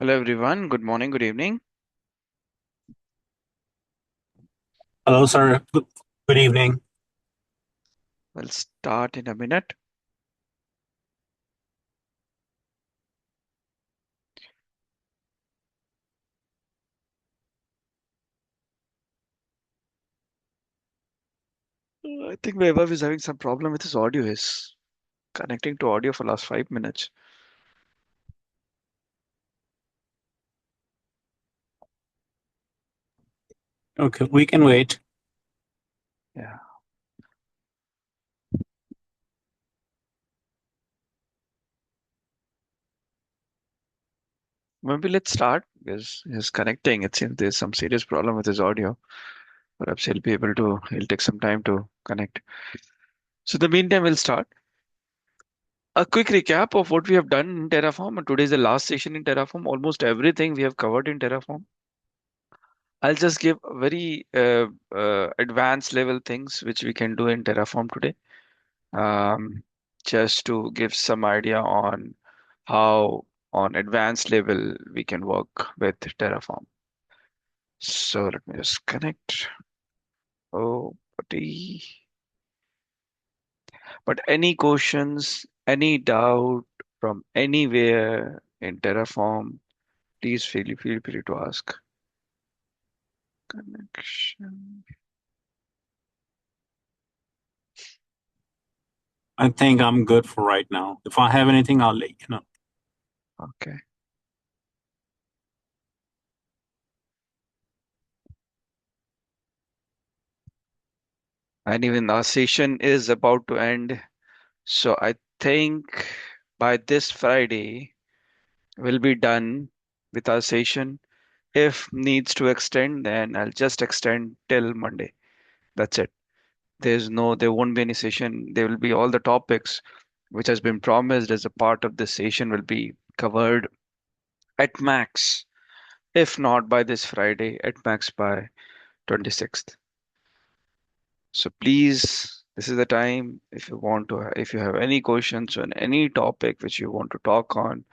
Hello everyone. Good morning, good evening. Hello, sir. Good evening. We'll start in a minute. I think Vaibhav is having some problem with his audio. He's connecting to audio for last 5 minutes. Okay, we can wait. Yeah. Maybe let's start because he's connecting. It seems there's some serious problem with his audio. Perhaps he'll take some time to connect. So in the meantime, we'll start. A quick recap of what we have done in Terraform. And today is the last session in Terraform. Almost everything we have covered in Terraform. I'll just give very advanced level things which we can do in Terraform today. um, just to give some idea on how on advanced level we can work with Terraform. So let me just connect. Oh, buddy. But any questions, any doubt from anywhere in Terraform, please feel free to ask. Connection. I think I'm good for right now. If I have anything, I'll let you know. Okay. And even our session is about to end. So I think by this Friday, we'll be done with our session. If needs to extend, then I'll just extend till Monday. That's it. There won't be any session. There will be all the topics which has been promised as a part of this session will be covered at max. If not by this Friday, at max by 26th. So please, this is the time. If you have any questions on any topic which you want to talk on,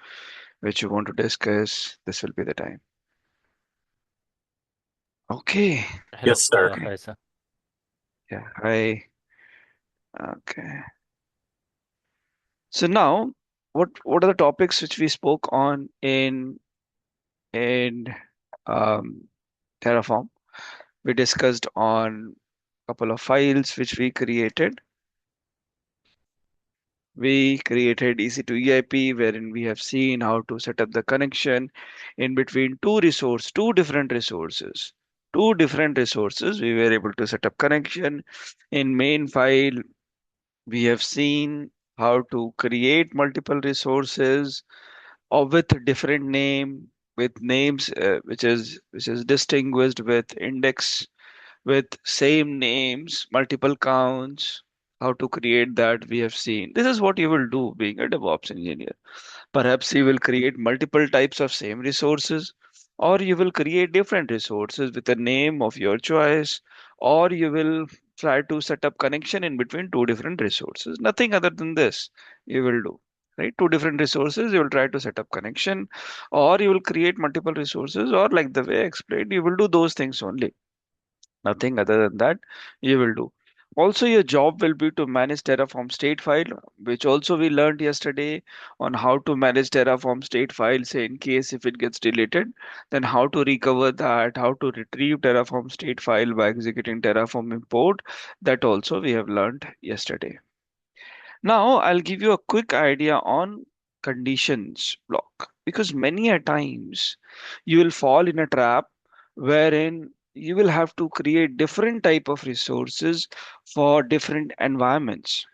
which you want to discuss, this will be the time. Okay. Yes, Hello. sir. Okay. Hi, sir. Yeah. Hi. Okay. So now, what are the topics which we spoke on in um, Terraform? We discussed on a couple of files which we created. We created EC2 EIP, wherein we have seen how to set up the connection in between two different resources. Two different resources. We were able to set up connection in main file. We have seen how to create multiple resources or with different name, with names which is distinguished with index with same names, multiple counts. How to create that we have seen. This is what you will do being a DevOps engineer. Perhaps you will create multiple types of same resources, or you will create different resources with a name of your choice, or you will try to set up connection in between two different resources. Nothing other than this you will do. Right? Two different resources, you will try to set up connection, or you will create multiple resources, or like the way I explained, you will do those things only. Nothing other than that you will do. Also, your job will be to manage Terraform state file, which also we learned yesterday on how to manage Terraform state file, say in case if it gets deleted, then how to recover that, how to retrieve Terraform state file by executing Terraform import. That also we have learned yesterday. Now, I'll give you a quick idea on conditions block because many a times you will fall in a trap wherein you will have to create different type of resources for different environments.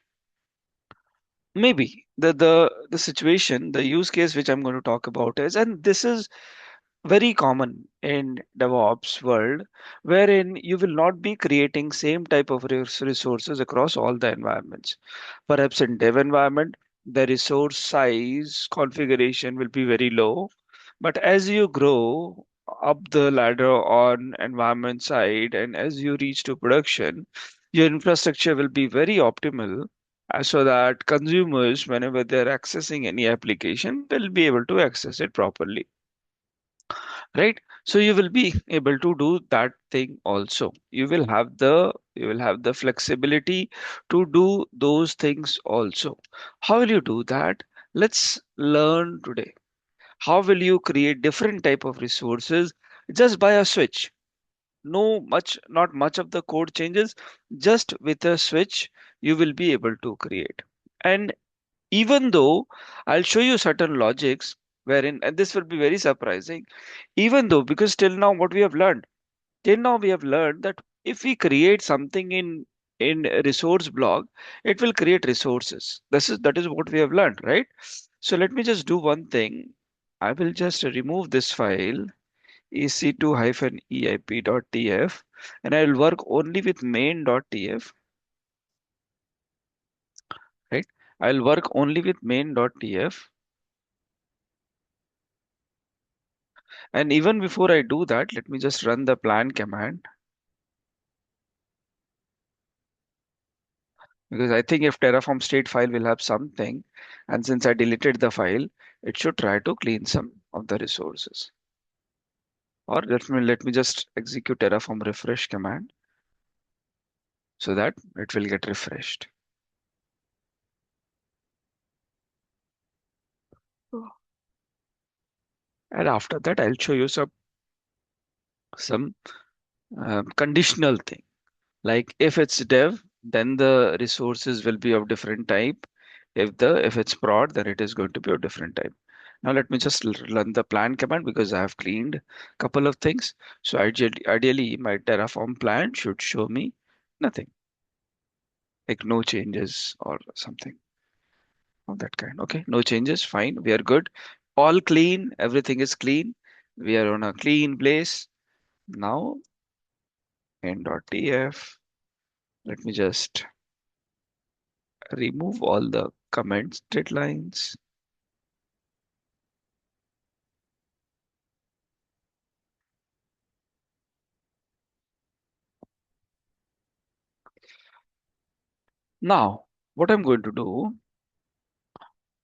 Maybe the situation, the use case which I'm going to talk about is, and this is very common in DevOps world, wherein you will not be creating same type of resources across all the environments. Perhaps in dev environment, the resource size configuration will be very low, but as you grow up the ladder on environment side and as you reach to production, your infrastructure will be very optimal so that consumers, whenever they're accessing any application, will be able to access it properly. right? So you will be able to do that thing also. You will have the flexibility to do those things also. How will you do that? Let's learn today. How will you create different type of resources just by a switch? No much, not much of the code changes. Just with a switch, you will be able to create. And even though I'll show you certain logics wherein, and this will be very surprising, even though, because till now we have learned that if we create something in a resource block, it will create resources. That is what we have learned, right? So let me just do one thing. I will just remove this file ec2-eip.tf, and I will work only with main.tf, right? I'll work only with main.tf. And even before I do that, let me just run the plan command, because I think if Terraform state file will have something, and since I deleted the file, it should try to clean some of the resources. Or let me just execute Terraform refresh command so that it will get refreshed. And after that, I'll show you some conditional thing. Like if it's dev, then the resources will be of different type. If it's prod, then it is going to be of different type. Now let me just run the plan command because I have cleaned a couple of things. So ideally my Terraform plan should show me nothing, like no changes or something of that kind. Okay, no changes, fine, we are good. All clean, everything is clean. We are on a clean place. Now end.tf. Let me just remove all the comments deadlines. Now, what I'm going to do,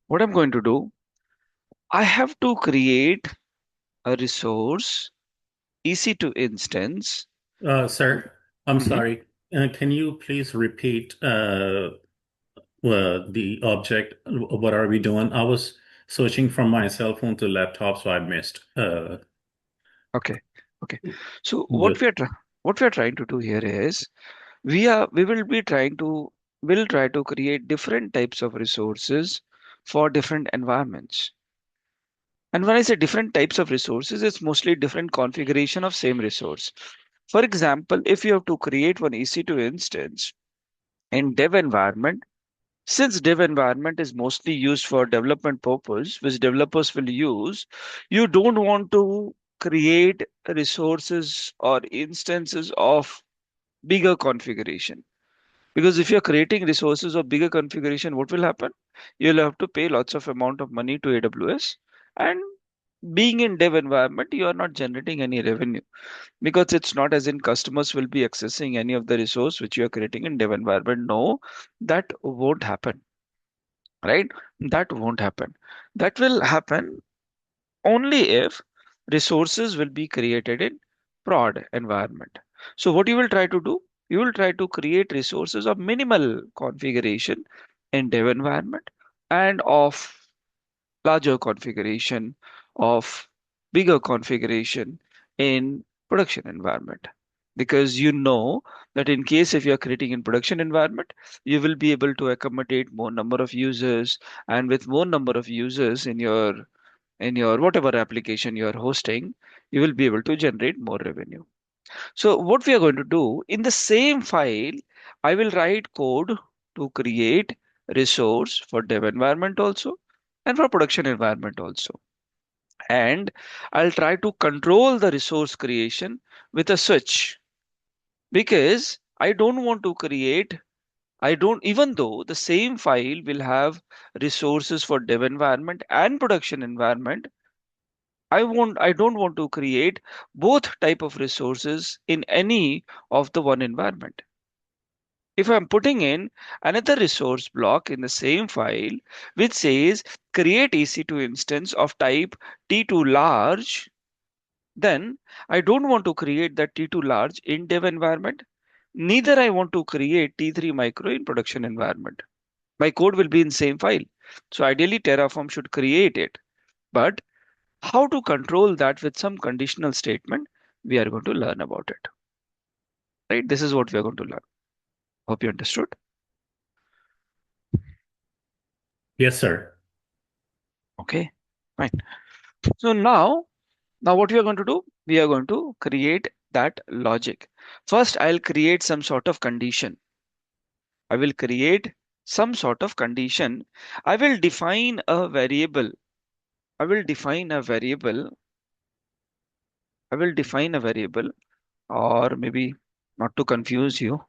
what I'm going to do, I have to create a resource EC2 instance. Sir, I'm Mhm. sorry. Can you please repeat the object? What are we doing? I was switching from my cell phone to laptop, so I missed. Okay, okay. So Good. what we are trying to do here is we will be trying to will try to create different types of resources for different environments. And when I say different types of resources, it's mostly different configuration of same resource. For example, if you have to create one EC2 instance in dev environment, since dev environment is mostly used for development purpose, which developers will use, you don't want to create resources or instances of bigger configuration. Because if you're creating resources of bigger configuration, what will happen? You'll have to pay lots of amount of money to AWS. And being in dev environment, you are not generating any revenue because it's not as in customers will be accessing any of the resource which you are creating in dev environment. No, that won't happen, right? That won't happen. That will happen only if resources will be created in prod environment. So what you will try to do, you will try to create resources of minimal configuration in dev environment and of larger configuration, of bigger configuration in production environment. Because you know that in case if you are creating in production environment, you will be able to accommodate more number of users, and with more number of users in your whatever application you are hosting, you will be able to generate more revenue. So what we are going to do in the same file, I will write code to create resource for dev environment also and for production environment also. And I'll try to control the resource creation with a switch, because I don't want to create, I don't, even though the same file will have resources for dev environment and production environment, I don't want to create both type of resources in any of the one environment. If I'm putting in another resource block in the same file which says create EC2 instance of type T2 large, then I don't want to create that T2 large in dev environment. Neither I want to create T3 micro in production environment. My code will be in same file. So ideally Terraform should create it. But how to control that with some conditional statement, we are going to learn about it. Right? This is what we are going to learn. Hope you understood. Yes, sir. Okay, fine. So now what we are going to do? We are going to create that logic. First, I'll create some sort of condition. I will create some sort of condition. I will define a variable. I will define a variable. I will define a variable, or maybe not to confuse you,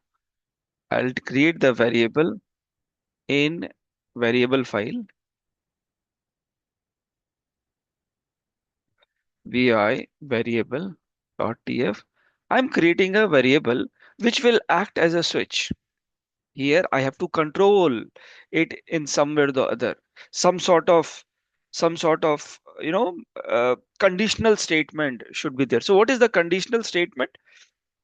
I'll create the variable in variable file vi variable.tf. I'm creating a variable which will act as a switch. Here I have to control it in some way or the other. Some sort of some sort of conditional statement should be there. So what is the conditional statement?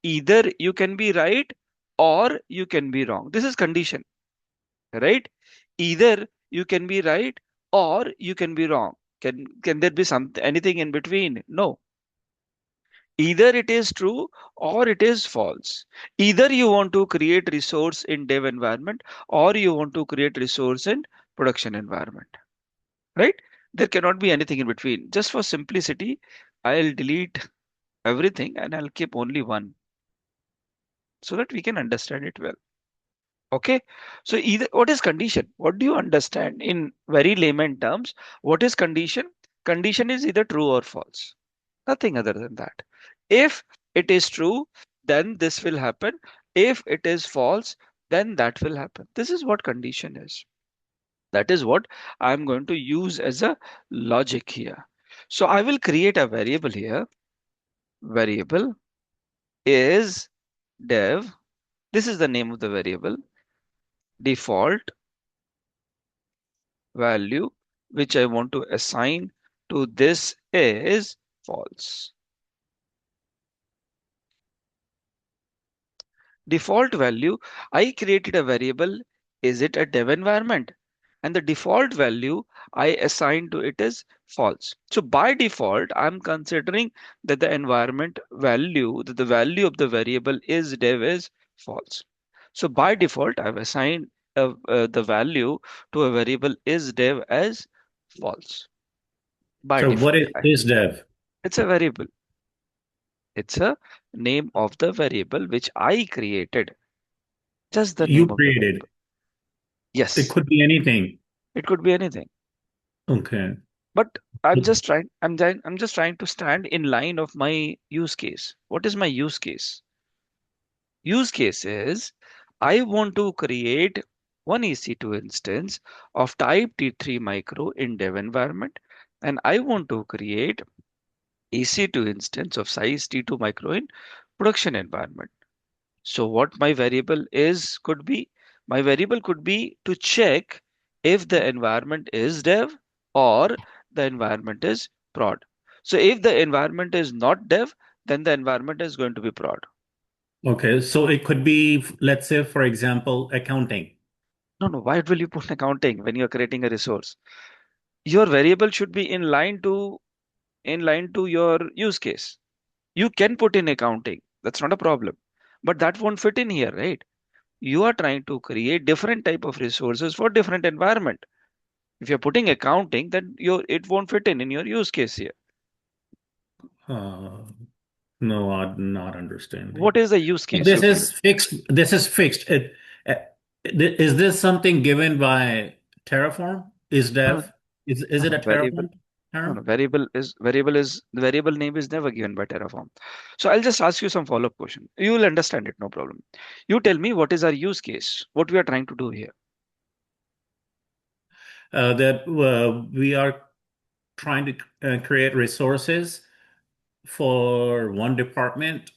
Either you can be right or you can be wrong. This is condition, right? Either you can be right or you can be wrong. Can there be some anything in between? No. Either it is true or it is false. Either you want to create resource in dev environment or you want to create resource in production environment, right? There cannot be anything in between. Just for simplicity, I'll delete everything and I'll keep only one so that we can understand it well. Okay. So either what is condition? What do you understand in very layman terms? What is condition? Condition is either true or false. Nothing other than that. If it is true, then this will happen. If it is false, then that will happen. This is what condition is. That is what I'm going to use as a logic here. So I will create a variable here. Variable is dev. This is the name of the variable. Default value which I want to assign to this is false. Default value, I created a variable, is it a dev environment? And the default value I assigned to it is false. So by default, I'm considering that the environment value, that the value of the variable is dev is false. So by default, I've assigned the value to a variable is dev as false. By So what default, is dev? it's a variable. It's a name of the variable which I created. Just the You name of the created. variable. It Yes, could be anything. it could be anything. Okay. But I'm just trying to stand in line of my use case. What is my use case? Use case is I want to create one EC2 instance of type T3 micro in dev environment, and I want to create EC2 instance of size T2 micro in production environment. So what my variable is could be, my variable could be to check if the environment is dev or the environment is prod. So if the environment is not dev, then the environment is going to be prod. Okay. So it could be, let's say, for example, accounting. No, no, why will you put accounting when you're creating a resource? Your variable should be in line to your use case. You can put in accounting. That's not a problem. But that won't fit in here, right? You are trying to create different type of resources for different environment. If you're putting accounting, then it won't fit in your use case here. Uh, no, I'm not What understanding. is the use case This you give? is fixed. This is fixed. Uh, is this something given by Terraform? Is No, no, dev? Is no, it a no, variable. Terraform No, no, term? variable is the variable name is never given by Terraform. So I'll just ask you some follow-up question. You will understand it, no problem. You tell me what is our use case, what we are trying to do here. That we are trying to create resources for one department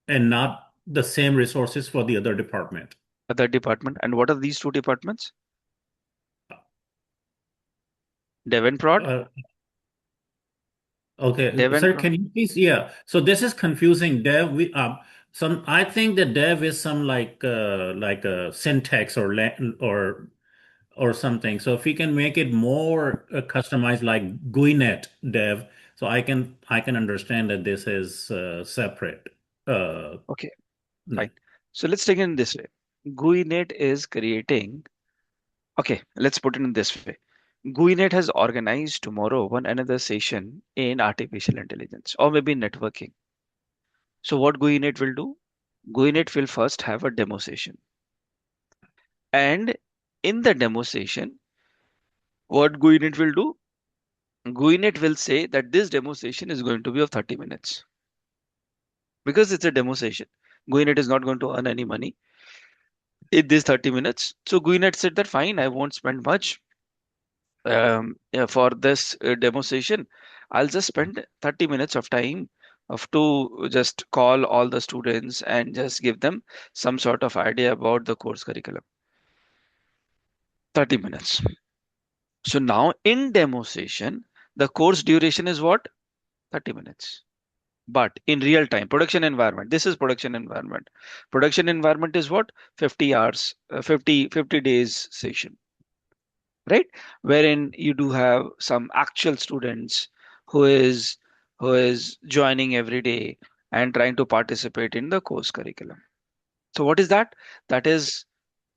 and not the same resources for the other department. Other department. And what are these two departments? Dev and prod. Uh, Okay, Dev and sir, can you please? Yeah. So this is confusing. Dev, some. I think that dev is some like a syntax or something. So if we can make it more customized, like GUInet dev, so I can understand that this is separate. Uh, okay, no. fine. So let's take it in this way. GUInet is creating. Okay, let's put it in this way. GUInet has organized tomorrow one another session in artificial intelligence or maybe networking. So what GUInet will do? GUInet will first have a demo session. And in the demo session, what GUInet will do? GUInet will say that this demo session is going to be of 30 minutes because it's a demo session. GUInet is not going to earn any money in these 30 minutes. So GUInet said that fine, I won't spend much yeah, for this demo session. I'll just spend 30 minutes of time of to just call all the students and just give them some sort of idea about the course curriculum. 30 minutes. So now in demo session, the course duration is what? 30 minutes. But in real time, production environment, this is production environment. Production environment is what? 50 hours, 50 days session, right? Wherein you do have some actual students who is who is joining every day and trying to participate in the course curriculum. So what is that? That is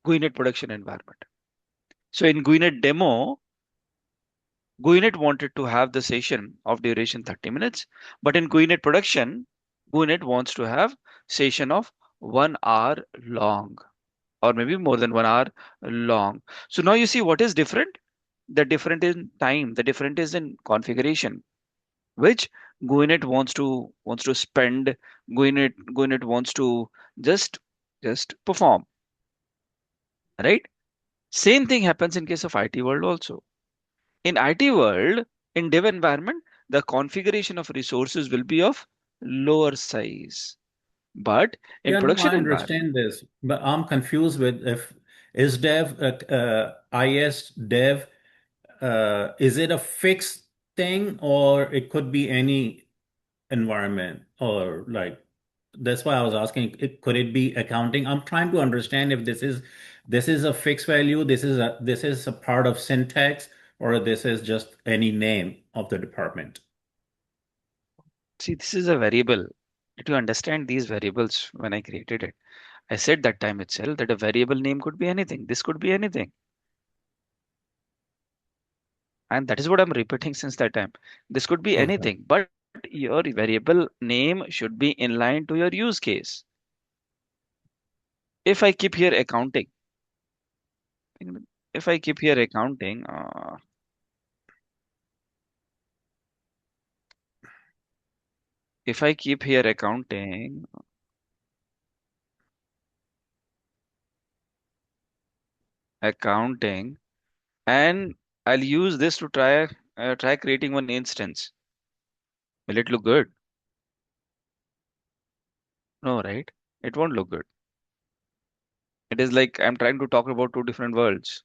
GUINET production environment. So in GUINET demo, GUINET wanted to have the session of duration 30 minutes, but in GUINET production, GUINET wants to have session of 1 hour long or maybe more than 1 hour long. So now you see what is different. The different in time, the different is in configuration, which GUINET wants to spend. GUINET wants to just just perform, right? Same thing happens in case of IT world also. In IT world, in dev environment, the configuration of resources will be of lower size. But in Yeah, no, production I environment, understand this, but I'm confused with if is dev is dev is it a fixed thing or it could be any environment or like that's why I was asking could it be accounting? I'm trying to understand if this is a fixed value, this is a part of syntax, or this is just any name of the department. see, this is a variable. Did you understand these variables when I created it? I said that time itself that a variable name could be anything. This could be anything. And that is what I'm repeating since that time. This could be Okay. anything, but your variable name should be in line to your use case. If I keep here accounting, if I keep here accounting, if I keep here accounting, and I'll use this to try creating one instance. Will it look good? No, right? It won't look good. It is like I'm trying to talk about two different worlds.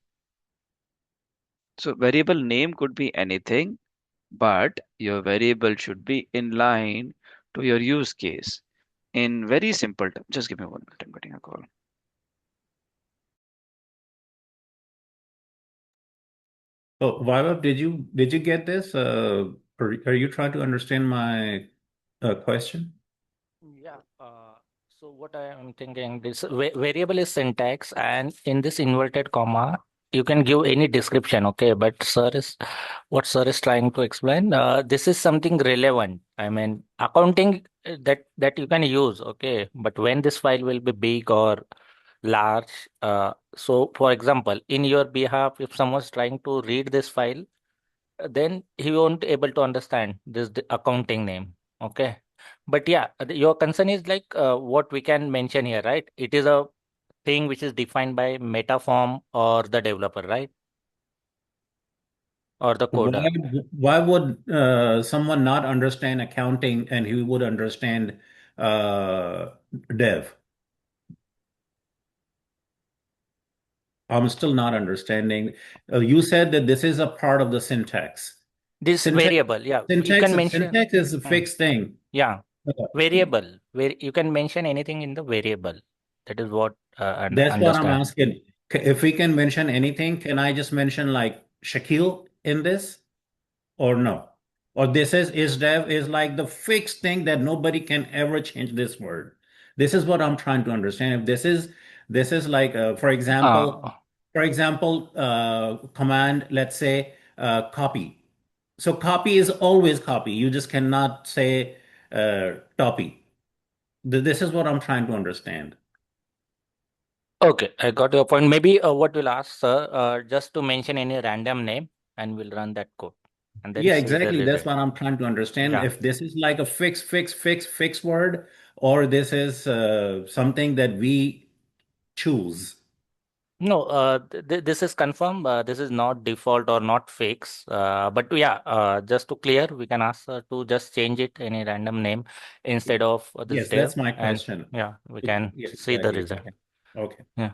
So variable name could be anything, but your variable should be in line to your use case. In very simple terms, just give me 1 minute. I'm getting a call. Oh, Vaibhav, did you get this? Are you trying to understand my question? Yeah. So what I am thinking, this variable is syntax, and in this inverted comma, you can give any description. Okay, but what sir is trying to explain. This is something relevant. I mean, accounting that you can use. Okay, but when this file will be big or large. So for example, in your behalf, if someone's trying to read this file, then he won't able to understand this accounting name. Okay, but yeah, your concern is like what we can mention here, right? It is a thing which is defined by metaform or the developer, right? Or the Why coder. why would someone not understand accounting and he would understand uh, dev? I'm still not understanding. You said that this is a part of the syntax. This Syntax, variable, yeah, you syntax, can mention. syntax is a Hmm, fixed thing. yeah, Uh, variable, where you can mention anything in the variable. That is what That's what I'm understand. asking. If we can mention anything, can I just mention like Shaquille in this or no? Or this is dev is like the fixed thing that nobody can ever change this word. This is what I'm trying to understand. If this is like Uh, for example, command, let's say copy. So copy is always copy. You just cannot say copy. This is what I'm trying to understand. okay, I got your point. Maybe what we'll ask, sir, just to mention any random name, and we'll run that code, and then Yeah, see the exactly. That's result. what I'm trying to understand. Yeah. If this is like a fix word, or this is something that we choose. No, this is confirmed. This is not default or not fix. But yeah, just to clear, we can ask to just change it any random name instead of this Yes, dev, that's my and question. yeah, we can Yeah, see the exactly. result. Okay. Okay. Yeah.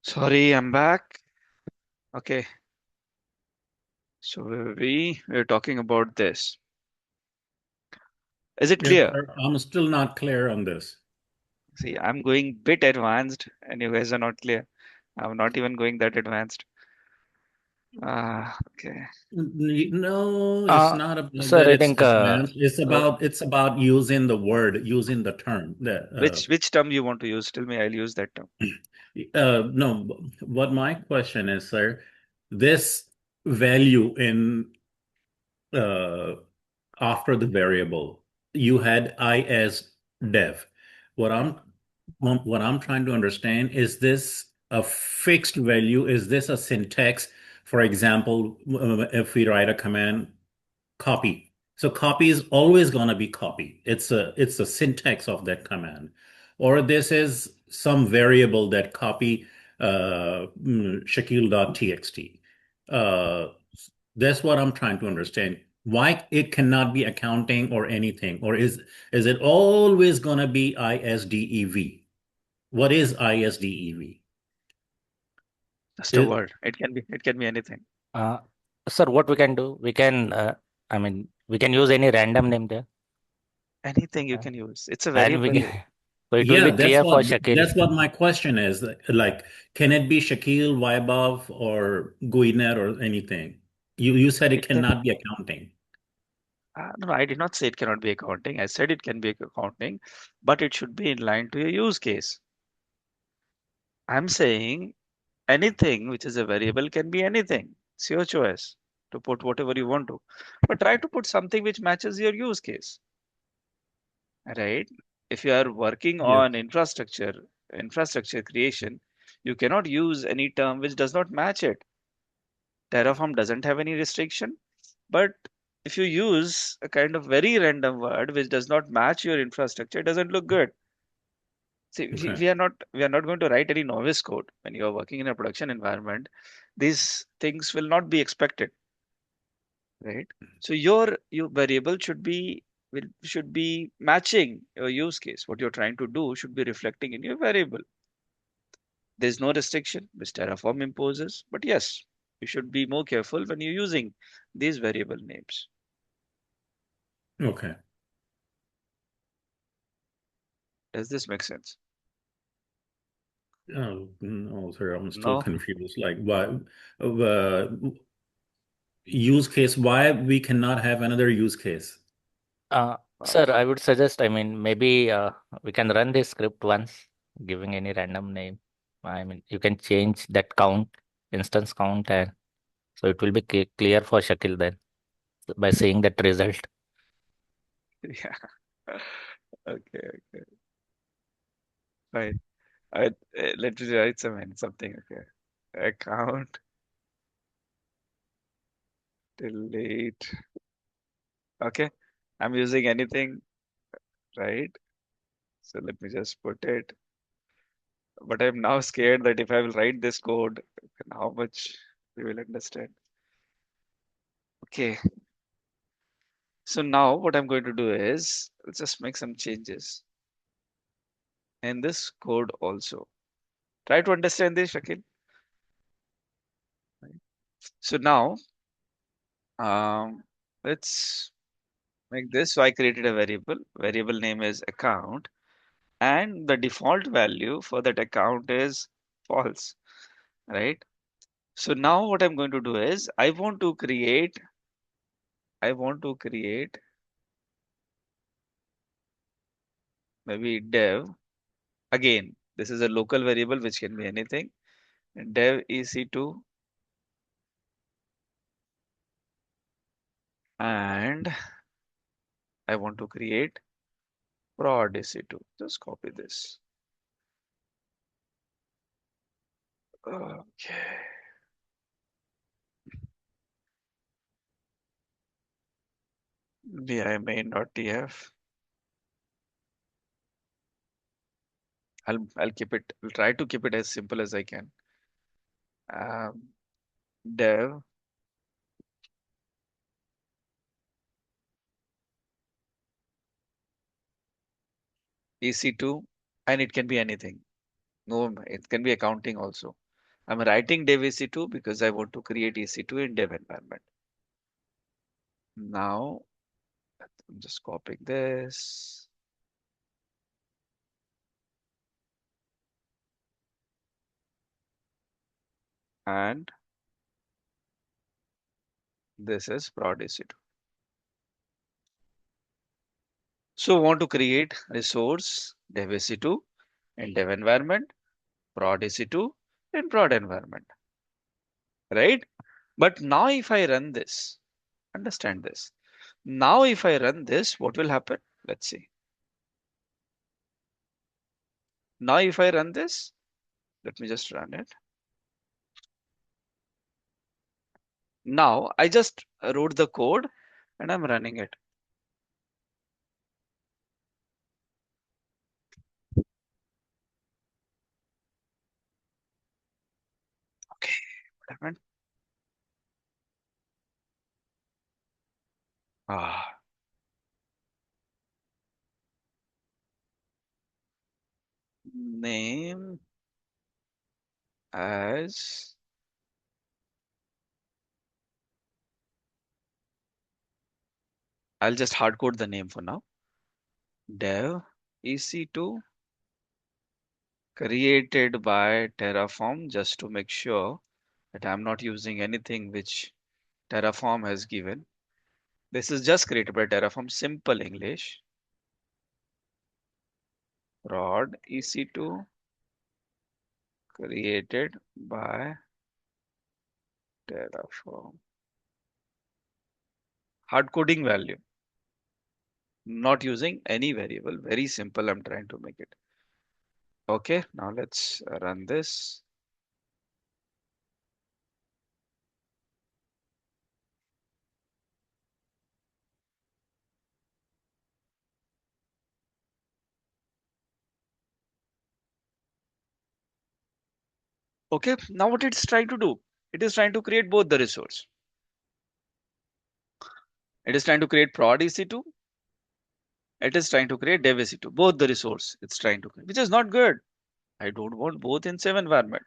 Sorry, I'm back. Okay, so we're talking about this. Is it Yes, clear? sir. I'm still not clear on this. See, I'm going bit advanced, and you guys are not clear. I'm not even going that advanced. Okay. No, it's not about Sir, that I it's think advanced. So It's about using the word, using the term. which term you want to use? Tell me, I'll use that term. No, what my question is, sir, this value in uh, after the variable, you had I as dev. What I'm what I'm trying to understand, is this a fixed value? Is this a syntax? For example, if we write a command copy. So copy is always going to be copy. It's a syntax of that command. Or this is some variable that copy Shaquille.txt. Uh, that's what I'm trying to understand. Why it cannot be accounting or anything, or is it always going to be ISDEV? What is ISDEV? Just a It, word. It can be anything. uh, sir, what we can do, we can I mean we can use any random name there. Anything you uh, can use. It's a and we variable. can, so it will Yeah, be clear for Shakil. that's what my question is. Like, can it be Shaquille, Vaibhav, or Guinet or anything? You said it It can. cannot be accounting. No, I did not say it cannot be accounting. I said it can be accounting, but it should be in line to your use case. I'm saying anything which is a variable can be anything. It's your choice to put whatever you want to. But try to put something which matches your use case, right? If you are working Yes. on infrastructure creation, you cannot use any term which does not match it. Terraform doesn't have any restriction, but if you use a kind of very random word which does not match your infrastructure, it doesn't look good. See, we Okay. we are not we are not going to write any novice code when you are working in a production environment. These things will not be expected, right? So your variable should be matching your use case. What you're trying to do should be reflecting in your variable. There's no restriction which Terraform imposes, but yes, you should be more careful when you're using these variable names. Okay. Does this make sense? Oh, no, sir, I'm still No? confused. Like, why use case? Why we cannot have another use case? Sir, Uh, I would suggest, I mean, maybe we can run this script once, giving any random name. I mean, you can change that count, instance count, and so it will be clear for Shakil then by seeing that result. yeah. Okay, okay. Fine. I, let me write something. Okay. Account delete. Okay. I'm using anything, right? So let me just put it. But I'm now scared that if I will write this code, then how much we will understand. Okay. So now what I'm going to do is let's just make some changes in this code also. Try to understand this, Shakil. Right. So now, um, let's make this. So I created a variable. Variable name is account, and the default value for that account is false, right? So now what I'm going to do is I want to create maybe dev again. This is a local variable which can be anything. Dev ec2 and I want to create prod ec2. Just copy this. Okay. Vi main.tf. I'll keep it. I'll try to keep it as simple as I can. Um, dev ec2, and it can be anything. No, it can be accounting also. I'm writing 𝗲𝗍𝒂 because I want to create EC2 in dev environment. Now, I'm just copying this. And this is prod EC2. So, want to create resource 𝗲𝗍𝒂 in dev environment, prod EC2 in prod environment, right? But now if I run this, understand this. Now if I run this, what will happen? Let's see. Now if I run this, let me just run it. Now I just wrote the code and I'm running it. Okay, what happened? Ah, name as I'll just hard code the name for now. Dev EC2 created by Terraform, just to make sure that I'm not using anything which Terraform has given. This is just created by Terraform, simple English. Prod EC2 created by Terraform. Hard coding value, not using any variable. Very simple. I'm trying to make it. Okay, now let's run this. Okay, now what it's trying to do? It is trying to create both the resource. It is trying to create prod EC2. It is trying to create dev EC2. Both the resource it's trying to create, which is not good. I don't want both in same environment.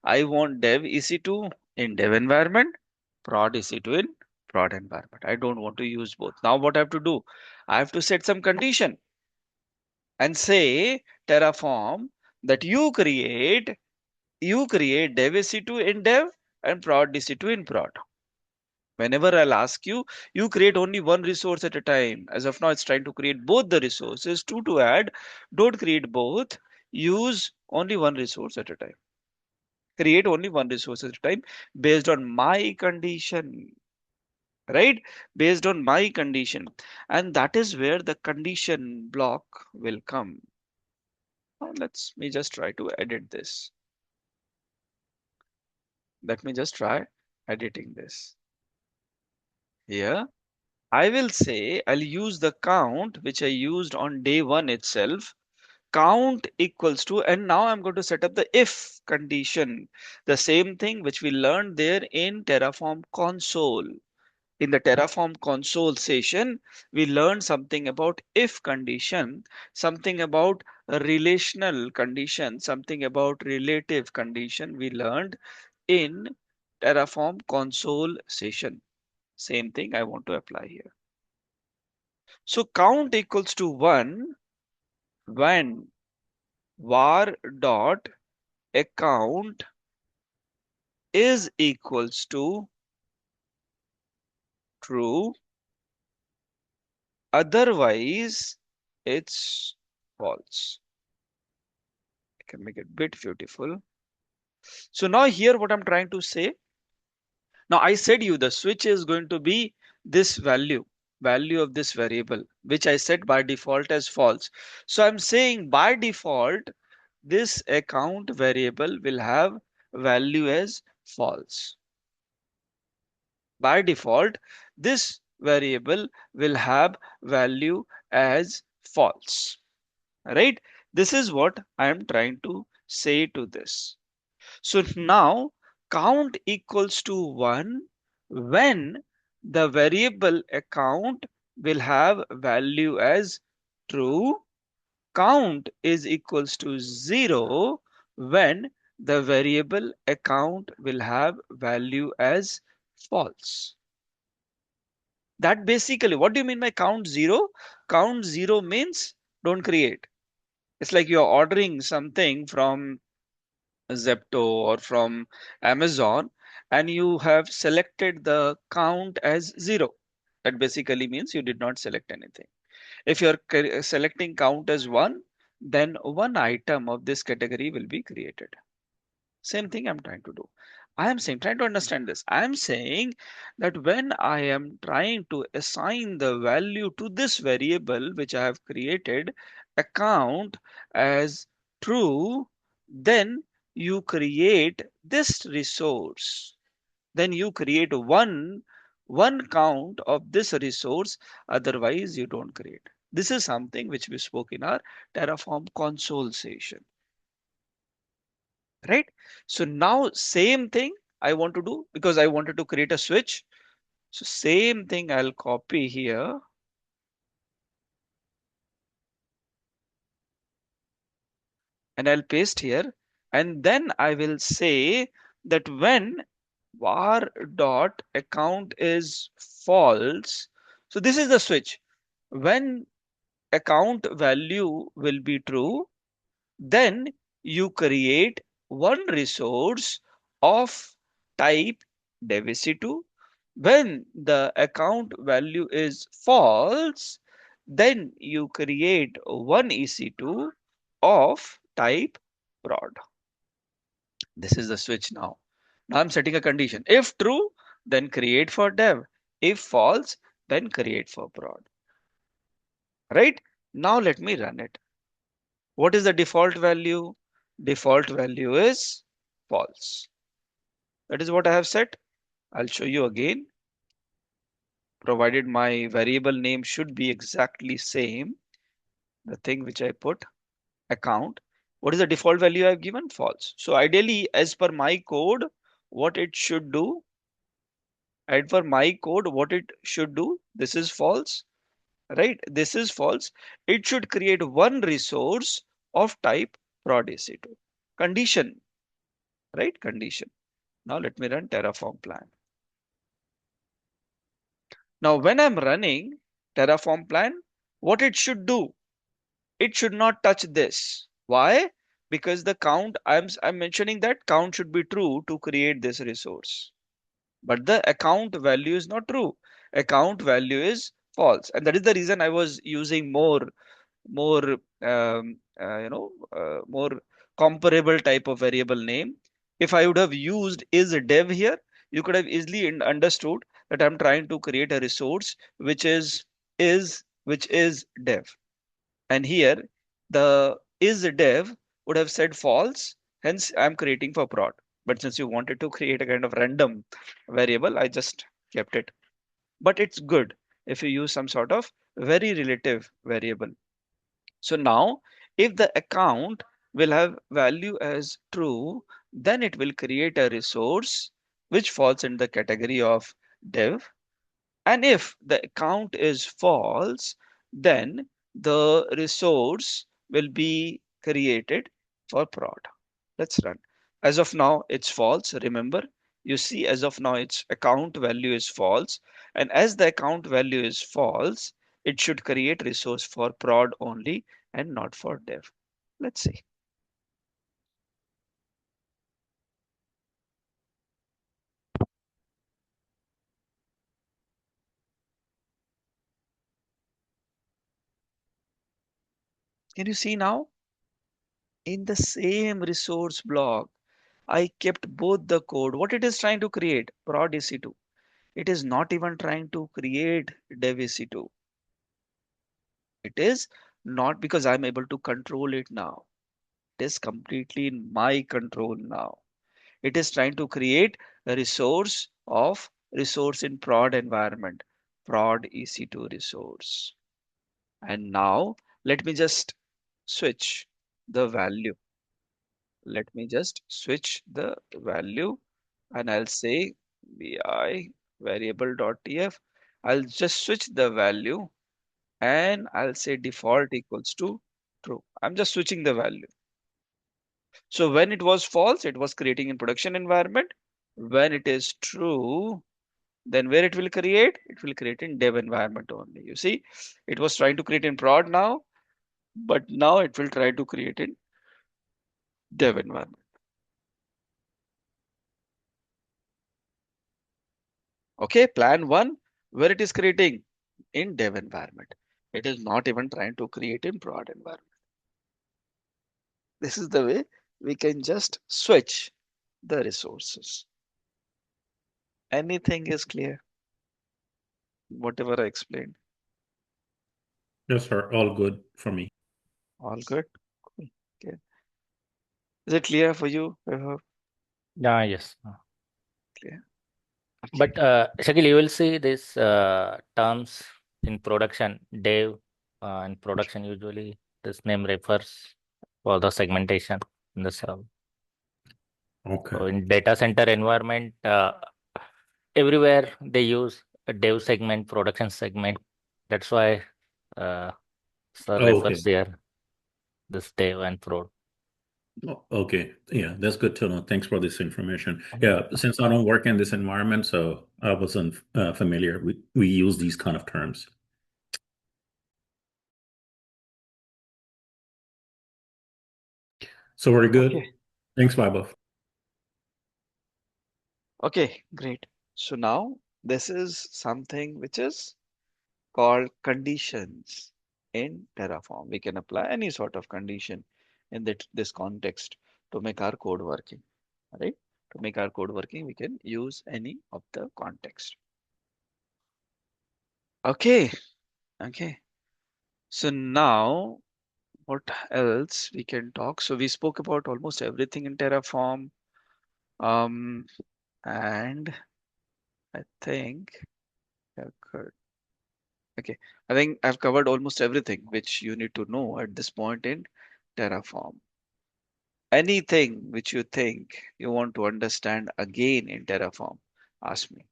I want dev EC2 in dev environment, prod EC2 in prod environment. I don't want to use both. Now what I have to do? I have to set some condition and say Terraform that you create dev EC2 in dev and prod EC2 in prod. Whenever I'll ask you, you create only one resource at a time. As of now, it's trying to create both the resources. Two to add, don't create both. Use only one resource at a time. Create only one resource at a time based on my condition, right? Based on my condition. And that is where the condition block will come. Now let's me just try to edit this. Let me just try editing this. Here, I will say I'll use the count which I used on day one itself. Count equals to, and now I'm going to set up the if condition. The same thing which we learned there in Terraform console. In the Terraform console session, we learned something about if condition, something about relational condition, something about relative condition we learned in Terraform console session. Same thing I want to apply here. So count equals to 1 when var dot account is equals to true, otherwise it's false. I can make it a bit beautiful. So now here what I'm trying to say, now I said you the switch is going to be this value of this variable, which I set by default as false. So I'm saying by default, this account variable will have value as false. By default, this variable will have value as false, right? This is what I am trying to say to this. So now count equals to 1 when the variable account will have value as true. Count is equals to 0 when the variable account will have value as false. That basically, what do you mean by count zero? Count zero means don't create. It's like you're ordering something from Zepto or from Amazon and you have selected the count as zero. That basically means you did not select anything. If you're selecting count as one, then one item of this category will be created. Same thing I'm trying to do. I am saying, trying to understand this. I am saying that when I am trying to assign the value to this variable which I have created, account as true, then you create this resource. Then you create one count of this resource. Otherwise, you don't create. This is something which we spoke in our Terraform console session. Right? So now same thing I want to do because I wanted to create a switch. So same thing I'll copy here and I'll paste here. And then I will say that when var dot account is false. So this is the switch. When account value will be true, then you create one resource of type 𝗲𝗍𝒂. When the account value is false, then you create one 𝗍𝒂 of type prod. This is the switch now. Now I'm setting a condition. If true, then create for dev. If false, then create for prod. Right? Now let me run it. What is the default value? Default value is false. That is what I have set. I'll show you again. Provided my variable name should be exactly same. The thing which I put account. What is the default value I've given? False. So ideally, as per my code, what it should do, what it should do, this is false, right? This is false. It should create one resource of type prod 𝗍𝒂. Condition, right? Condition. Now let me run Terraform plan. Now when I'm running Terraform plan, what it should do, it should not touch this. Why? Because the count, I'm mentioning that count should be true to create this resource. But the account value is not true. Account value is false. And that is the reason I was using more more comparable type of variable name. If I would have used is dev here, you could have easily understood that I'm trying to create a resource which is dev. And here the is dev would have said false, hence I'm creating for prod. But since you wanted to create a kind of random variable, I just kept it. But it's good if you use some sort of very relative variable. So now if the account will have value as true, then it will create a resource which falls in the category of dev. And if the account is false, then the resource will be created for prod. Let's run. As of now, it's false. Remember, you see, as of now, its account value is false. And as the account value is false, it should create resource for prod only and not for dev. Let's see. Can you see now? In the same resource block, I kept both the code. What it is trying to create? Prod 𝗍𝒂. It is not even trying to create dev 𝗍𝒂. It is not, because I'm able to control it now. It is completely in my control now. It is trying to create a resource in prod environment, prod 𝗍𝒂 resource. And now let me just switch the value. Let me just switch the value and I'll say vi variable.tf. I'll just switch the value and I'll say default equals to true. I'm just switching the value. So when it was false, it was creating in production environment. When it is true, then where it will create? It will create in dev environment only. You see, it was trying to create in prod now, but now it will try to create in dev environment. Okay, plan one, where it is creating in dev environment. It is not even trying to create in prod environment. This is the way we can just switch the resources. Anything is clear? Whatever I explained. Yes, sir. All good for me. All good? Cool. Okay. Is it clear for you? Yeah, yes. Clear. But Shakil, you will see these terms in production, dev, in production usually this name refers for the segmentation in the server. Okay. So in data center environment, everywhere they use a dev segment, production segment. That's why sir Okay. refers here this dev and prod. Okay. Yeah, that's good to know. Thanks for this information. Yeah, since I don't work in this environment, so I wasn't familiar. We use these kind of terms. So we're good. Okay. Thanks, Vaibhav. Okay, great. So now this is something which is called conditions in Terraform. We can apply any sort of condition in this context to make our code working. Right? To make our code working, we can use any of the context. Okay. Okay. So now what else we can talk? So we spoke about almost everything in Terraform. And I think I've covered. Okay, I think I've covered almost everything which you need to know at this point in Terraform. Anything which you think you want to understand again in Terraform, ask me.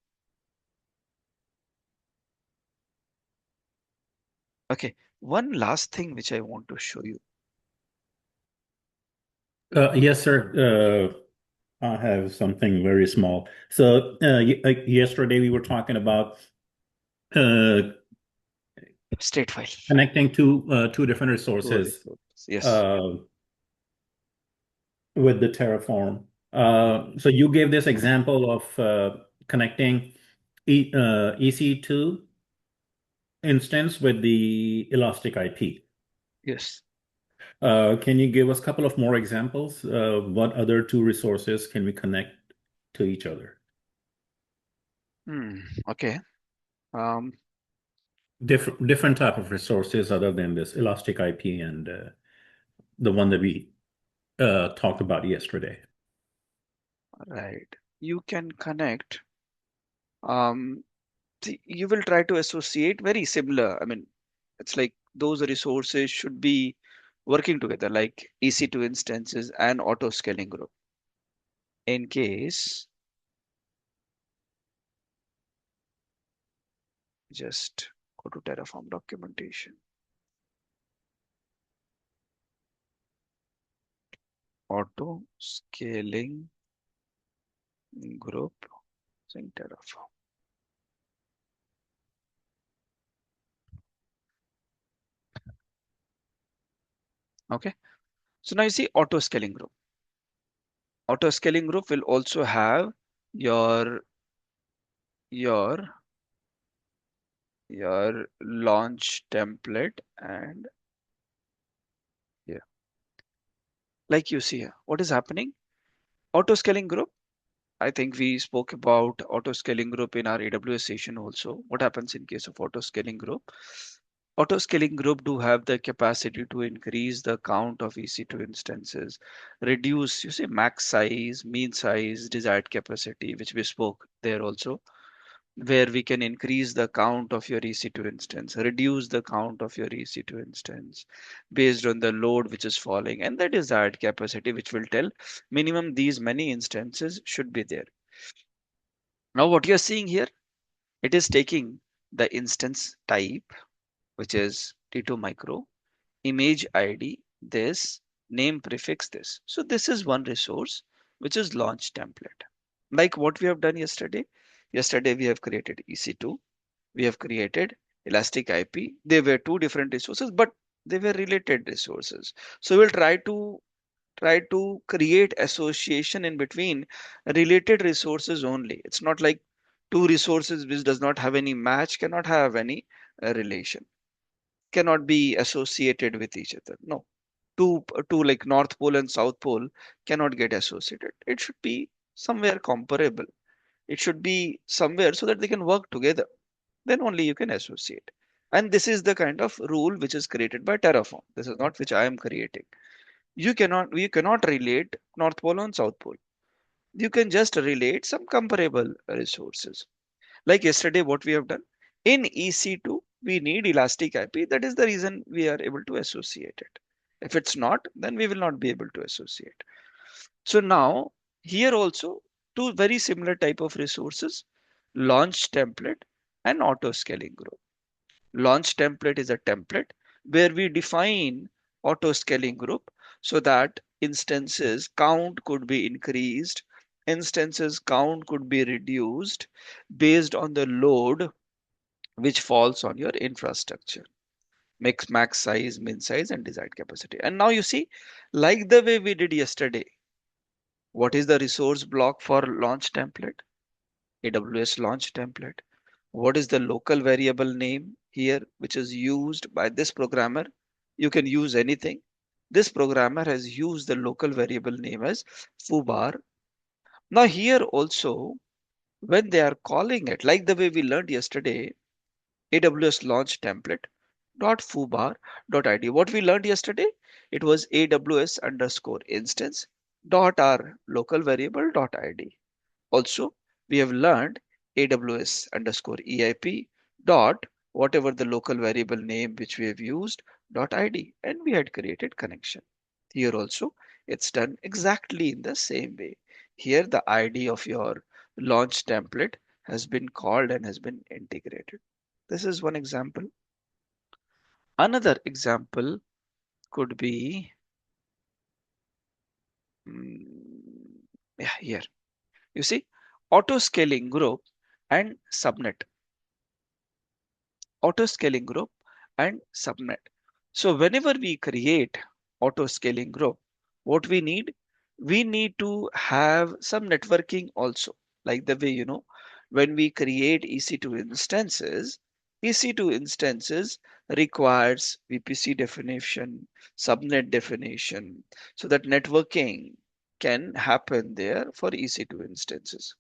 Okay, one last thing which I want to show you. Yes, sir. I have something very small. So yesterday we were talking about State file. connecting two different resources Yes. with the Terraform. So you gave this example of connecting EC2 instance with the Elastic IP. Yes. Can you give us a couple of more examples? What other two resources can we connect to each other? Okay. Different type of resources other than this Elastic IP and the one that we talked about yesterday. Right. You can connect. You will try to associate very similar. I mean, it's like those resources should be working together, like EC2 instances and auto scaling group. In case, just go to Terraform documentation. Auto scaling group in Terraform. Okay. So now you see auto scaling group. Auto scaling group will also have your launch template and yeah, like you see here, what is happening? Auto scaling group. I think we spoke about auto scaling group in our AWS session also. What happens in case of auto scaling group? Auto scaling group do have the capacity to increase the count of EC2 instances, reduce, you see, max size, mean size, desired capacity, which we spoke there also, where we can increase the count of your EC2 instance, reduce the count of your EC2 instance based on the load which is falling and the desired capacity, which will tell minimum these many instances should be there. Now what you're seeing here, it is taking the instance type, which is T2 micro, image ID, this, name prefix this. So this is one resource which is launch template. Like what we have done yesterday. Yesterday we have created EC2, we have created Elastic IP. They were two different resources, but they were related resources. So we'll try to create association in between related resources only. It's not like two resources which does not have any match cannot have any relation, cannot be associated with each other. No, two like North Pole and South Pole cannot get associated. It should be somewhere comparable. It should be somewhere so that they can work together. Then only you can associate. And this is the kind of rule which is created by Terraform. This is not which I am creating. You cannot relate North Pole and South Pole. You can just relate some comparable resources. Like yesterday, what we have done in EC2, we need Elastic IP. That is the reason we are able to associate it. If it's not, then we will not be able to associate. So now here also two very similar type of resources, launch template and auto scaling group. Launch template is a template where we define auto scaling group so that instances count could be increased, instances count could be reduced based on the load which falls on your infrastructure. Max size, min size, and desired capacity. And now you see, like the way we did yesterday, what is the resource block for launch template? AWS launch template. What is the local variable name here, which is used by this programmer? You can use anything. This programmer has used the local variable name as foobar. Now here also, when they are calling it, like the way we learned yesterday, AWS launch template dot foobar dot id. What we learned yesterday, it was AWS underscore instance dot our local variable dot id. Also, we have learned AWS underscore EIP dot whatever the local variable name which we have used dot ID, and we had created connection. Here also, it's done exactly in the same way. Here, the ID of your launch template has been called and has been integrated. This is one example. Another example could be, yeah, here. You see, auto scaling group and subnet. Auto scaling group and subnet. So whenever we create auto scaling group, what we need to have some networking also. Like the way, when we create EC2 instances, EC2 instances requires VPC definition, subnet definition, so that networking can happen there for EC2 instances.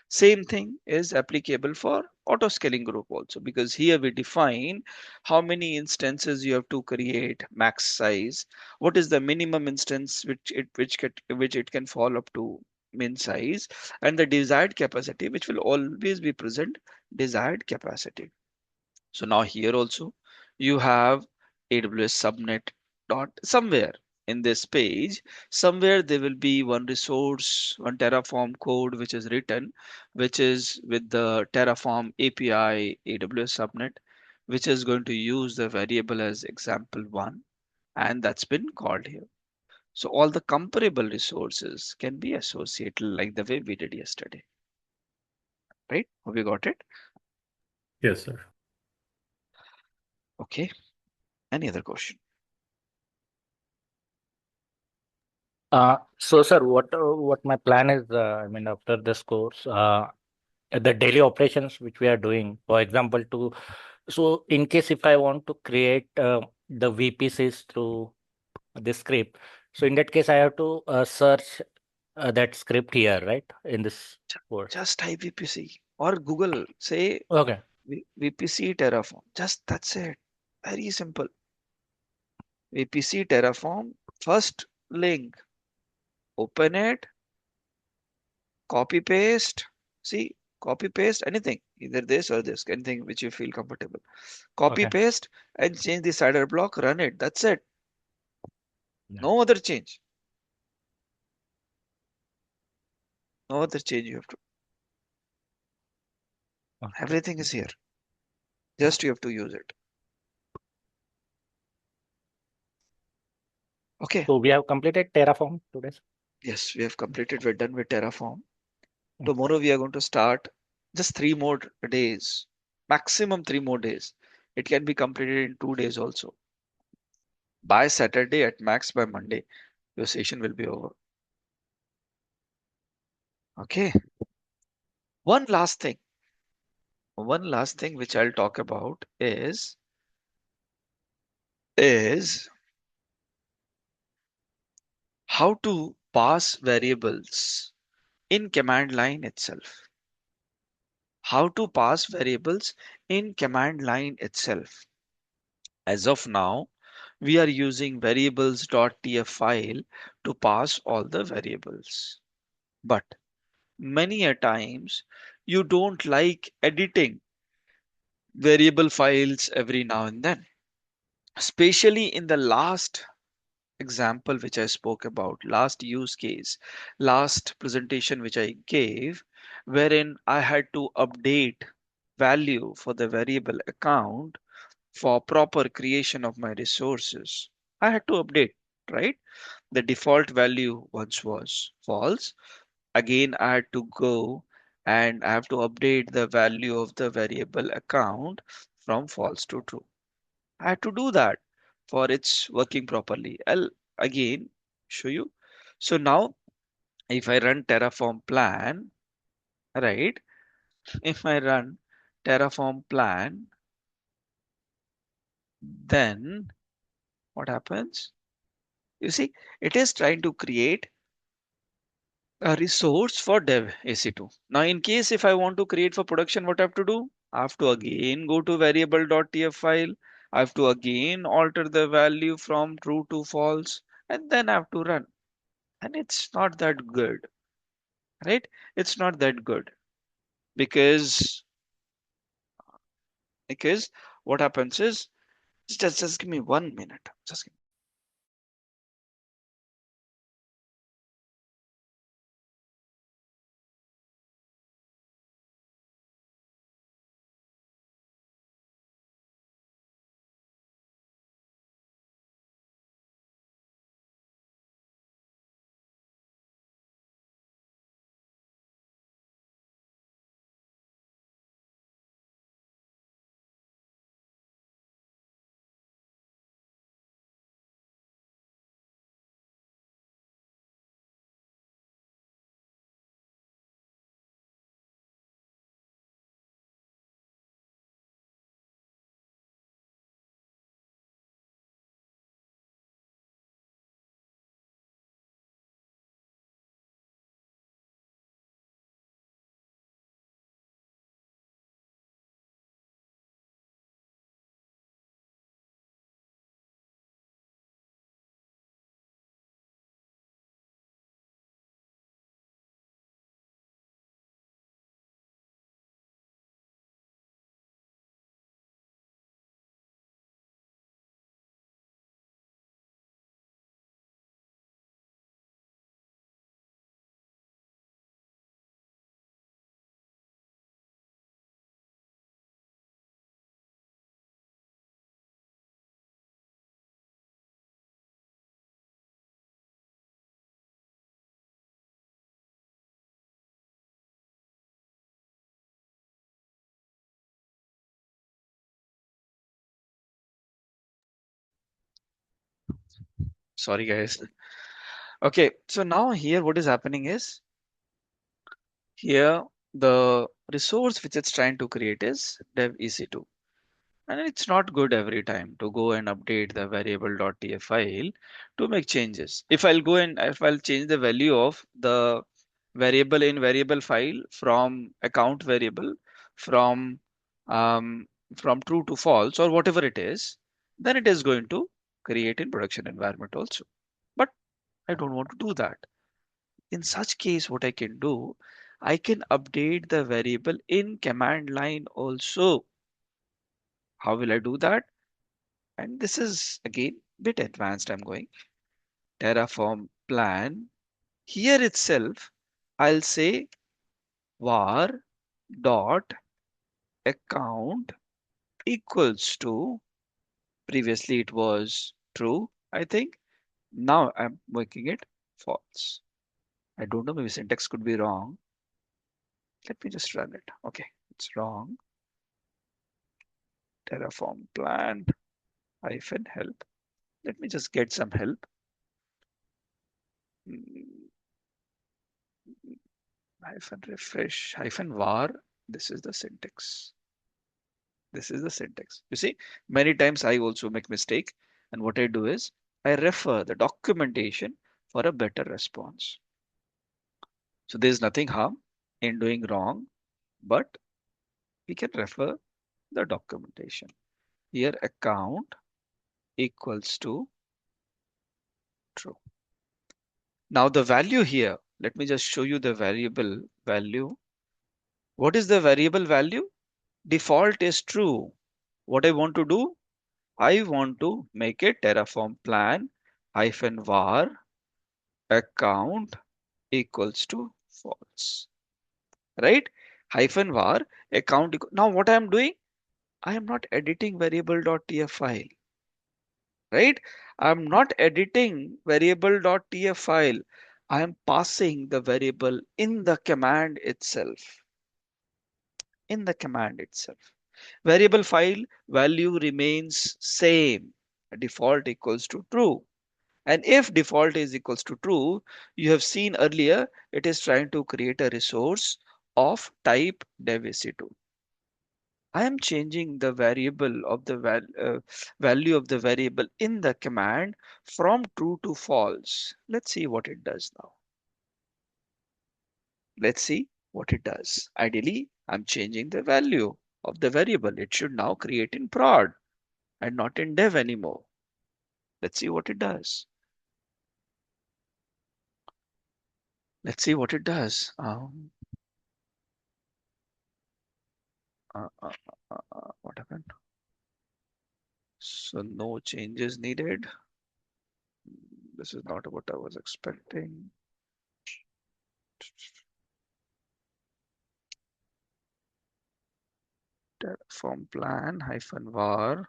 Same thing is applicable for auto scaling group also, because here we define how many instances you have to create, max size, what is the minimum instance which it can fall up to, min size, and the desired capacity, which will always be present desired capacity. So now here also you have AWS subnet dot somewhere in this page, somewhere there will be one resource, one Terraform code which is written, which is with the Terraform API AWS subnet, which is going to use the variable as example one, and that's been called here. So all the comparable resources can be associated like the way we did yesterday. Right? Have you got it? Yes, sir. Okay. Any other question? So sir, what my plan is, I mean, after this course, the daily operations which we are doing, for example, so in case if I want to create the VPCs through this script, so in that case I have to search that script here, right? In this course. Just type VPC or Google, say Okay. VPC Terraform. Just that's it. Very simple. VPC Terraform. First link. Open it. Copy paste. See, copy paste anything, either this or this, anything which you feel comfortable. Copy Okay. paste and change the cider block. Run it. That's it. Yeah. No other change. No other change you have to. Okay. Everything is here. Just you have to use it. Okay. So we have completed Terraform today. Yes, we have completed. We're done with Terraform. Mm. Tomorrow we are going to start just 3 more days, maximum 3 more days. It can be completed in 2 days also. By Saturday, at max by Monday, your session will be over. Okay. One last thing. One last thing which I'll talk about is how to pass variables in command line itself. How to pass variables in command line itself. As of now, we are using variables.tf file to pass all the variables. But many a times you don't like editing variable files every now and then, especially in the last example which I spoke about, last use case, last presentation which I gave, wherein I had to update value for the variable account for proper creation of my resources. I had to update, right? The default value once was false. Again, I had to go and I have to update the value of the variable account from false to true. I had to do that for its working properly. I'll again show you. So now if I run Terraform plan, right? If I run Terraform plan, then what happens? You see, it is trying to create a resource for dev AC2. Now, in case if I want to create for production, what I have to do? I have to again go to variable.tf file. I have to again alter the value from true to false, and then I have to run. And it's not that good, right? It's not that good because because what happens is just give me 1 minute. Just give me. Sorry, guys. Okay, so now here what is happening is here the resource which it's trying to create is dev ec2. And it's not good every time to go and update the variable.tf file to make changes. If I'll change the value of the variable in variable file from account variable from um, from true to false or whatever it is, then it is going to create in production environment also. But I don't want to do that. In such case, what I can do, I can update the variable in command line also. How will I do that? And this is again bit advanced. I'm going Terraform plan. Here itself, I'll say var dot account equals to, previously it was true, I think. Now I'm making it false. I don't know, maybe syntax could be wrong. Let me just run it. Okay, it's wrong. Terraform plan hyphen help. Let me just get some help. Mm, Hyphen refresh hyphen var. This is the syntax. This is the syntax. You see, many times I also make mistake. And what I do is I refer the documentation for a better response. So there's nothing harm in doing wrong, but we can refer the documentation. Here account equals to true. Now the value here, let me just show you the variable value. What is the variable value? Default is true. What I want to do? I want to make it Terraform plan hyphen var account equals to false, right? Hyphen var account. Now what I am doing? I am not editing variable.tf file, right? I am not editing variable.tf file. I am passing the variable in the command itself. In the command itself. Variable file value remains same. Default equals to true. And if default is equals to true, you have seen earlier, it is trying to create a resource of type _dev_ec2. I am changing the variable of the value of the variable in the command from true to false. Let's see what it does now. Let's see what it does. Ideally, I'm changing the value of the variable. It should now create in prod and not in dev anymore. Let's see what it does. Let's see what it does. What happened? So no changes needed. This is not what I was expecting. Terraform plan hyphen var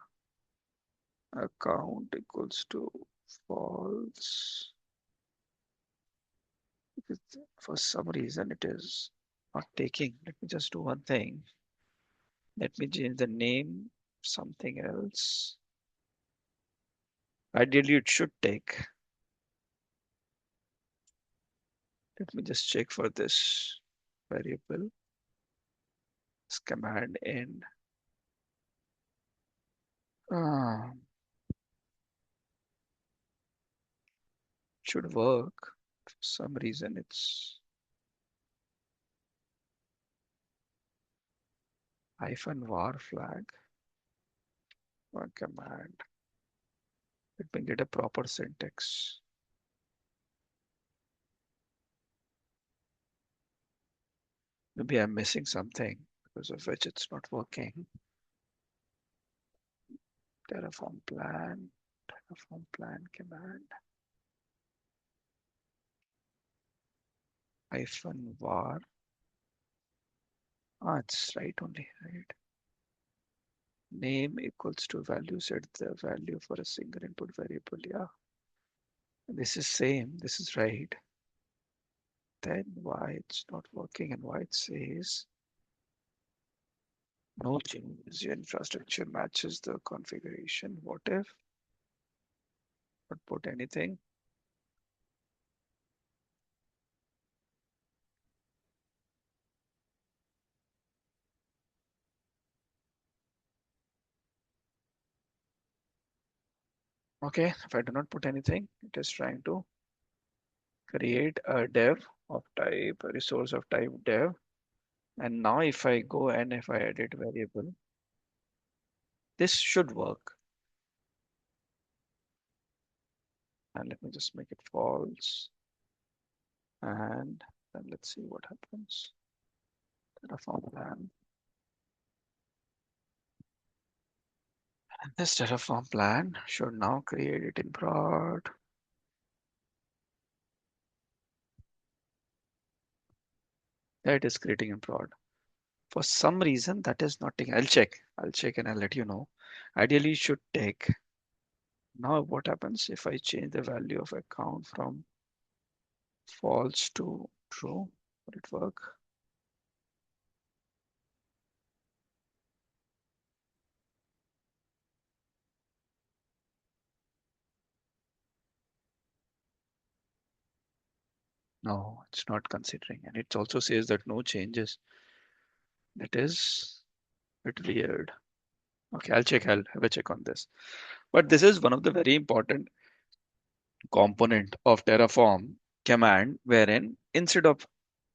account equals to false. Because for some reason it is not taking. Let me just do one thing. Let me change the name, something else. Ideally, it should take. Let me just check for this variable. This command in. Should work. For some reason, it's hyphen var flag. One command. Let me get a proper syntax. Maybe I'm missing something because of which it's not working. Terraform plan command. Hyphen var. It's right only, right? Name equals to value, set the value for a single input variable. Yeah, this is same, this is right. Then why it's not working and why it says no changes, your infrastructure matches the configuration. What if not put anything? Okay, if I do not put anything, it is trying to create a dev of type, a resource of type dev. And now if I go and if I edit variable, this should work. And let me just make it false. And then let's see what happens. Terraform plan. And this Terraform plan should now create it in prod. That is creating in prod. For some reason that is not taking. I'll check and I'll let you know. Ideally it should take. Now what happens if I change the value of account from false to true? Will it work? No, it's not considering. And it also says that no changes. That is a bit weird. Okay, I'll have a check on this. But this is one of the very important component of Terraform command, wherein instead of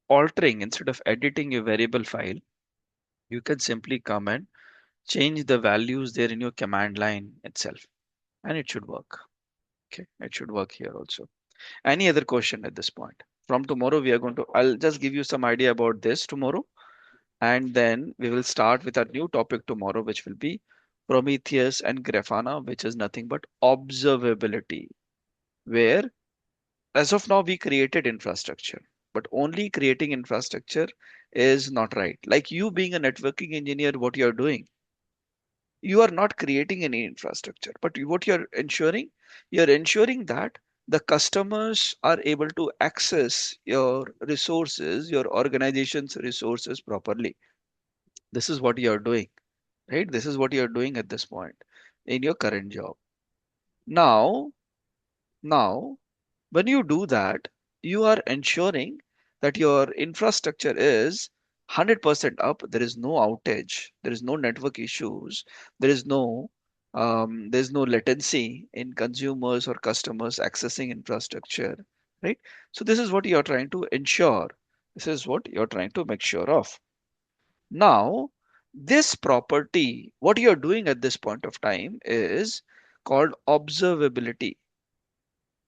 editing a variable file, you can simply come and change the values there in your command line itself, and it should work. Okay, it should work here also. Any other question at this point? From tomorrow, I'll just give you some idea about this tomorrow, and then we will start with our new topic tomorrow, which will be Prometheus and Grafana, which is nothing but observability, where as of now we created infrastructure, but only creating infrastructure is not right. Like you being a networking engineer, what you're doing, you are not creating any infrastructure, but what you're ensuring that the customers are able to access your resources, your organization's resources properly. This is what you're doing, right? This is what you're doing at this point in your current job. Now, now, when you do that, you are ensuring that your infrastructure is 100% up. There is no outage. There is no network issues. There is there's no latency in consumers or customers accessing infrastructure, right? So this is what you're trying to ensure. This is what you're trying to make sure of. Now, this property, what you're doing at this point of time is called observability.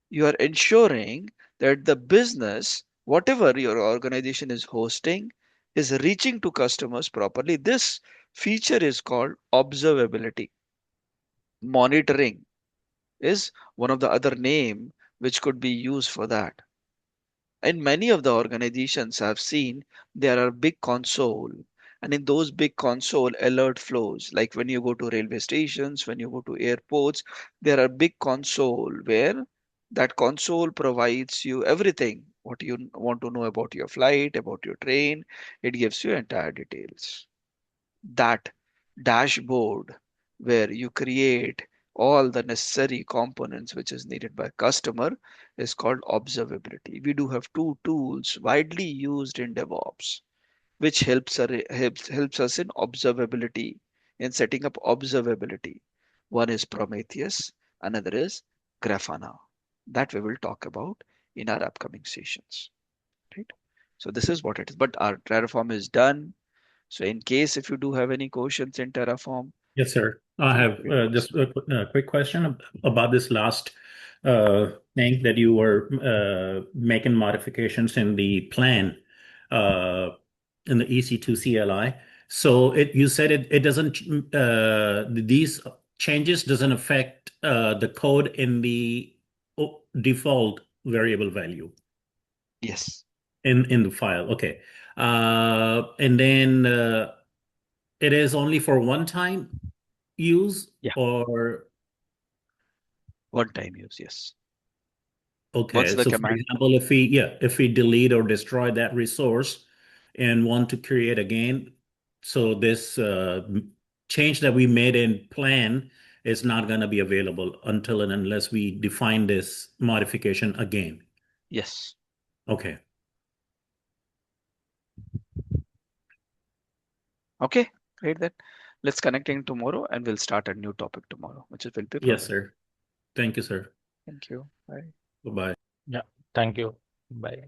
You are ensuring that the business, whatever your organization is hosting, is reaching to customers properly. This feature is called observability. Monitoring is one of the other name which could be used for that. In many of the organizations I've seen, there are big console, and in those big console alert flows, like when you go to railway stations, when you go to airports, there are big console where that console provides you everything what you want to know about your flight, about your train. It gives you entire details. That dashboard where you create all the necessary components which is needed by customer is called observability. We do have two tools widely used in DevOps, which helps us in observability, in setting up observability. One is Prometheus, another is Grafana. That we will talk about in our upcoming sessions. Right? So this is what it is. But our Terraform is done. So in case if you do have any questions in Terraform, Yes, sir. I feel have free to ask. just a quick question about this last thing that you were making modifications in the plan uh, in the EC2 CLI. So you said it doesn't these changes doesn't affect the code in the default variable value Yes. in the file. Okay. And then it is only for one time use Yeah. or One time use. Yes. Once okay, the so for command. example, if we delete or destroy that resource and want to create again, so this change that we made in plan is not going to be available until and unless we define this modification again. Yes. Okay. Okay. Great then. Let's connect in tomorrow and we'll start a new topic tomorrow, which will be Yes, Prometheus. sir. Thank you, sir. Thank you. Bye. Bye-bye. Yeah. Thank you. Bye.